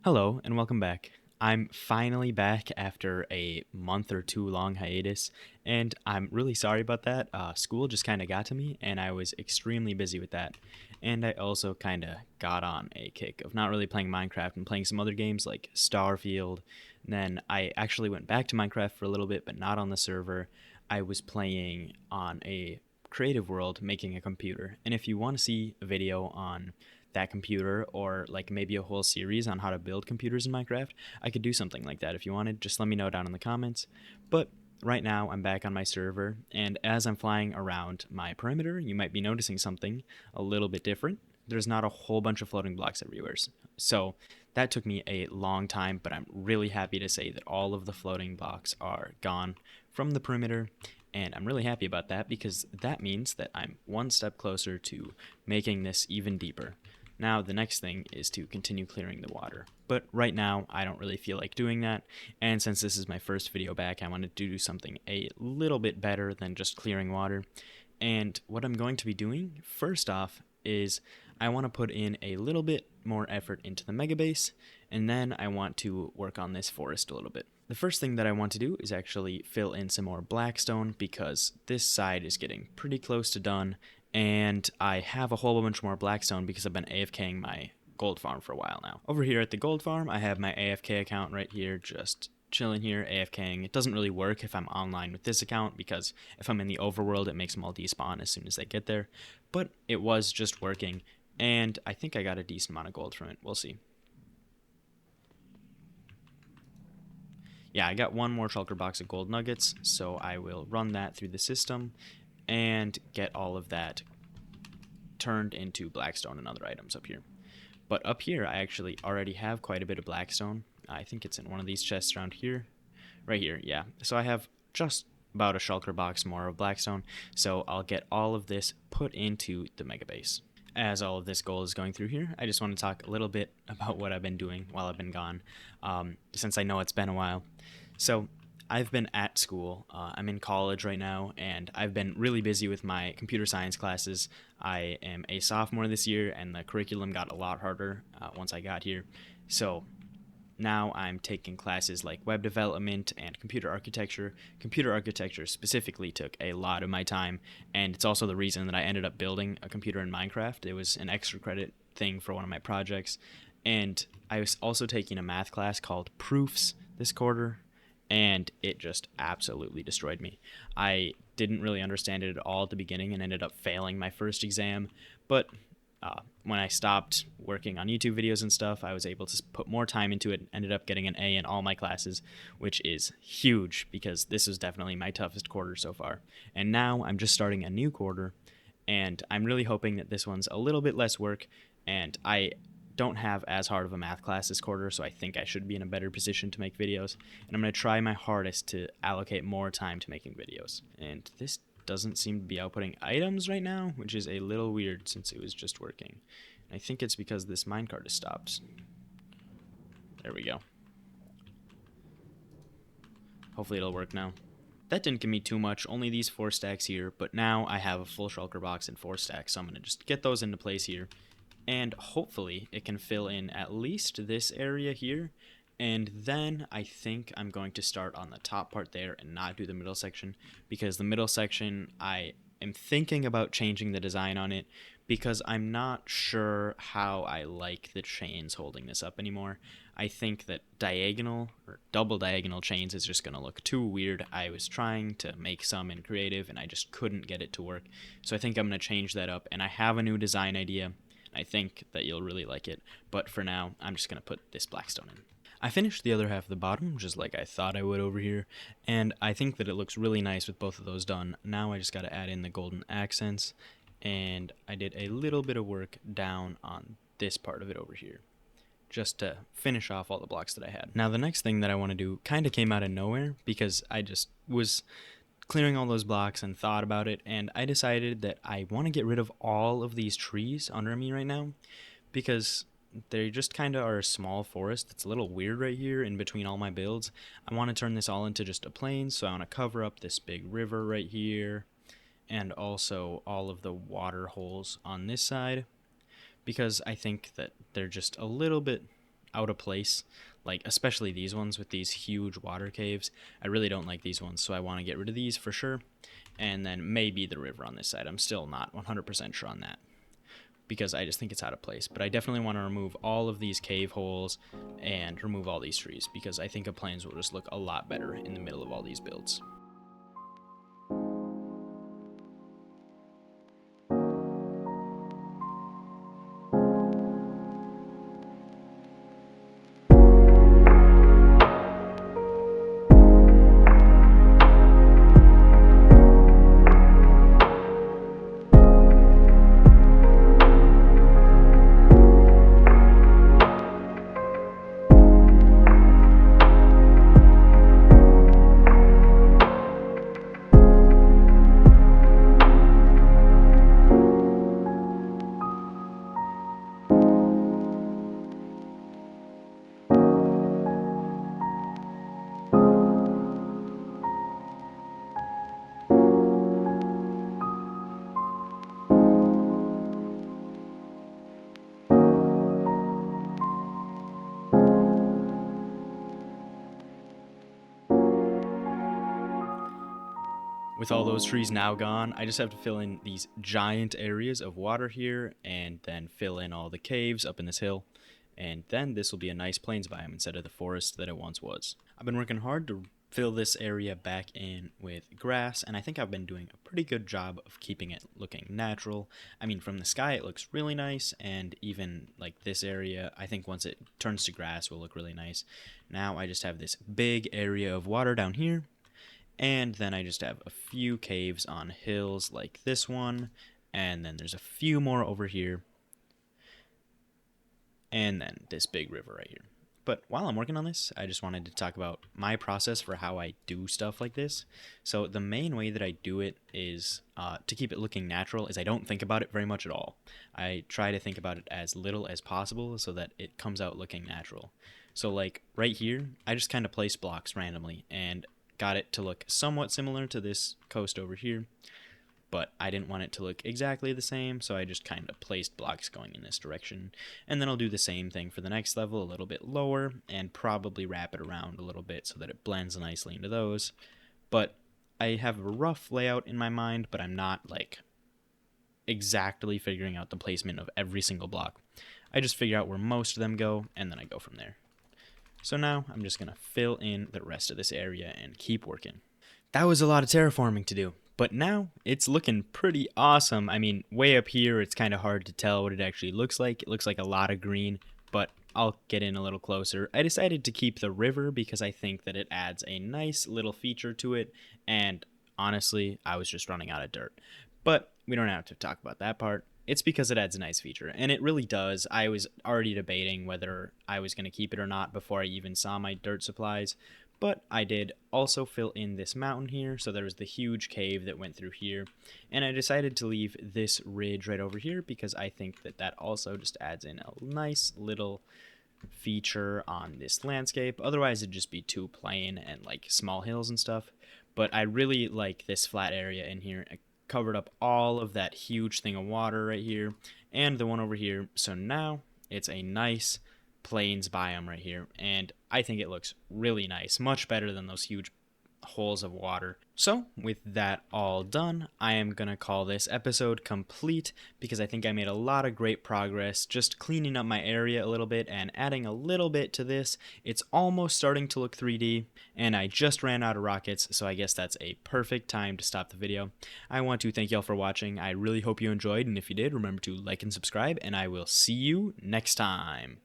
Hello and welcome back. I'm finally back after a month or two long hiatus, and I'm really sorry about that. School just kind of got to me, and I was extremely busy with that. And I also kind of got on a kick of not really playing Minecraft and playing some other games like Starfield. And then I actually went back to Minecraft for a little bit, but not on the server. I was playing on a creative world making a computer. And if you want to see a video on that computer or like maybe a whole series on how to build computers in Minecraft, I could do something like that if you wanted. Just let me know down in the comments. But right now I'm back on my server, and as I'm flying around my perimeter, you might be noticing something a little bit different. There's not a whole bunch of floating blocks everywhere. So that took me a long time, but I'm really happy to say that all of the floating blocks are gone from the perimeter, and I'm really happy about that because that means that I'm one step closer to making this even deeper. Now the next thing is to continue clearing the water. But right now I don't really feel like doing that, and since this is my first video back, I wanted to do something a little bit better than just clearing water. And what I'm going to be doing first off is I want to put in a little bit more effort into the mega base, and then I want to work on this forest a little bit. The first thing that I want to do is actually fill in some more blackstone because this side is getting pretty close to done, and I have a whole bunch more blackstone because I've been AFKing my gold farm for a while now. Over here at the gold farm, I have my AFK account right here, just chilling here, AFKing. It doesn't really work if I'm online with this account because if I'm in the overworld, it makes them all despawn as soon as they get there. But it was just working, and I think I got a decent amount of gold from it. We'll see. Yeah, I got one more shulker box of gold nuggets, so I will run that through the system and get all of that turned into blackstone and other items up here. But up here, I actually already have quite a bit of blackstone. I think it's in one of these chests around here. Right here, yeah. So I have just about a shulker box more of blackstone, so I'll get all of this put into the mega base. As all of this gold is going through here, I just want to talk a little bit about what I've been doing while I've been gone, since I know it's been a while. So I've been at school. I'm in college right now, and I've been really busy with my computer science classes. I am a sophomore this year, and the curriculum got a lot harder once I got here. So now I'm taking classes like web development and computer architecture. Computer architecture specifically took a lot of my time, and it's also the reason that I ended up building a computer in Minecraft. It was an extra credit thing for one of my projects. And I was also taking a math class called Proofs this quarter, and it just absolutely destroyed me. I didn't really understand it at all at the beginning and ended up failing my first exam, but when I stopped working on YouTube videos and stuff, I was able to put more time into it and ended up getting an A in all my classes, which is huge because this was definitely my toughest quarter so far. And now I'm just starting a new quarter, and I'm really hoping that this one's a little bit less work, and I don't have as hard of a math class this quarter, so I think I should be in a better position to make videos, and I'm going to try my hardest to allocate more time to making videos. And this doesn't seem to be outputting items right now, which is a little weird since it was just working. And I think it's because this minecart has stopped. There we go. Hopefully it'll work now. That didn't give me too much, only these 4 stacks here, but now I have a full shulker box and 4 stacks, so I'm going to just get those into place here, and hopefully it can fill in at least this area here. And then I think I'm going to start on the top part there and not do the middle section, because the middle section, I am thinking about changing the design on it because I'm not sure how I like the chains holding this up anymore. I think that diagonal or double diagonal chains is just going to look too weird. I was trying to make some in creative and I just couldn't get it to work. So I think I'm going to change that up, and I have a new design idea. I think that you'll really like it, but for now, I'm just going to put this blackstone in. I finished the other half of the bottom, just like I thought I would over here, and I think that it looks really nice with both of those done. Now I just got to add in the golden accents, and I did a little bit of work down on this part of it over here, just to finish off all the blocks that I had. Now the next thing that I want to do kind of came out of nowhere, because I just was clearing all those blocks and thought about it, and I decided that I want to get rid of all of these trees under me right now, because they just kind of are a small forest. It's a little weird right here in between all my builds. I want to turn this all into just a plain, so I want to cover up this big river right here, and also all of the water holes on this side, because I think that they're just a little bit out of place, like especially these ones with these huge water caves. I really don't like these ones, so I want to get rid of these for sure. And then maybe the river on this side. I'm still not 100% sure on that because I just think it's out of place. But I definitely want to remove all of these cave holes and remove all these trees because I think a plains will just look a lot better in the middle of all these builds. With all those trees now gone, I just have to fill in these giant areas of water here and then fill in all the caves up in this hill. And then this will be a nice plains biome instead of the forest that it once was. I've been working hard to fill this area back in with grass, and I think I've been doing a pretty good job of keeping it looking natural. I mean, from the sky it looks really nice, and even like this area, I think once it turns to grass will look really nice. Now I just have this big area of water down here, and then I just have a few caves on hills like this one, and then there's a few more over here, and then this big river right here. But while I'm working on this, I just wanted to talk about my process for how I do stuff like this. So the main way that I do it is to keep it looking natural is I don't think about it very much at all. I try to think about it as little as possible so that it comes out looking natural. So like right here, I just kind of placed blocks randomly and got it to look somewhat similar to this coast over here, but I didn't want it to look exactly the same, so I just kind of placed blocks going in this direction. And then I'll do the same thing for the next level, a little bit lower, and probably wrap it around a little bit so that it blends nicely into those. But I have a rough layout in my mind, but I'm not like exactly figuring out the placement of every single block. I just figure out where most of them go, and then I go from there. So now I'm just going to fill in the rest of this area and keep working. That was a lot of terraforming to do, but now it's looking pretty awesome. I mean, way up here it's kind of hard to tell what it actually looks like. It looks like a lot of green, but I'll get in a little closer. I decided to keep the river because I think that it adds a nice little feature to it, and honestly, I was just running out of dirt. But we don't have to talk about that part. It's because it adds a nice feature, and it really does. I was already debating whether I was going to keep it or not before I even saw my dirt supplies, but I did also fill in this mountain here, so there was the huge cave that went through here, and I decided to leave this ridge right over here because I think that that also just adds in a nice little feature on this landscape. Otherwise, it'd just be too plain and like small hills and stuff, but I really like this flat area in here. Covered up all of that huge thing of water right here and the one over here, so now it's a nice plains biome right here, and I think it looks really nice, much better than those huge holes of water. So with that all done, I am gonna call this episode complete because I think I made a lot of great progress just cleaning up my area a little bit and adding a little bit to this. It's almost starting to look 3D, and I just ran out of rockets, so I guess that's a perfect time to stop the video. I want to thank y'all for watching. I really hope you enjoyed, and if you did, remember to like and subscribe, and I will see you next time.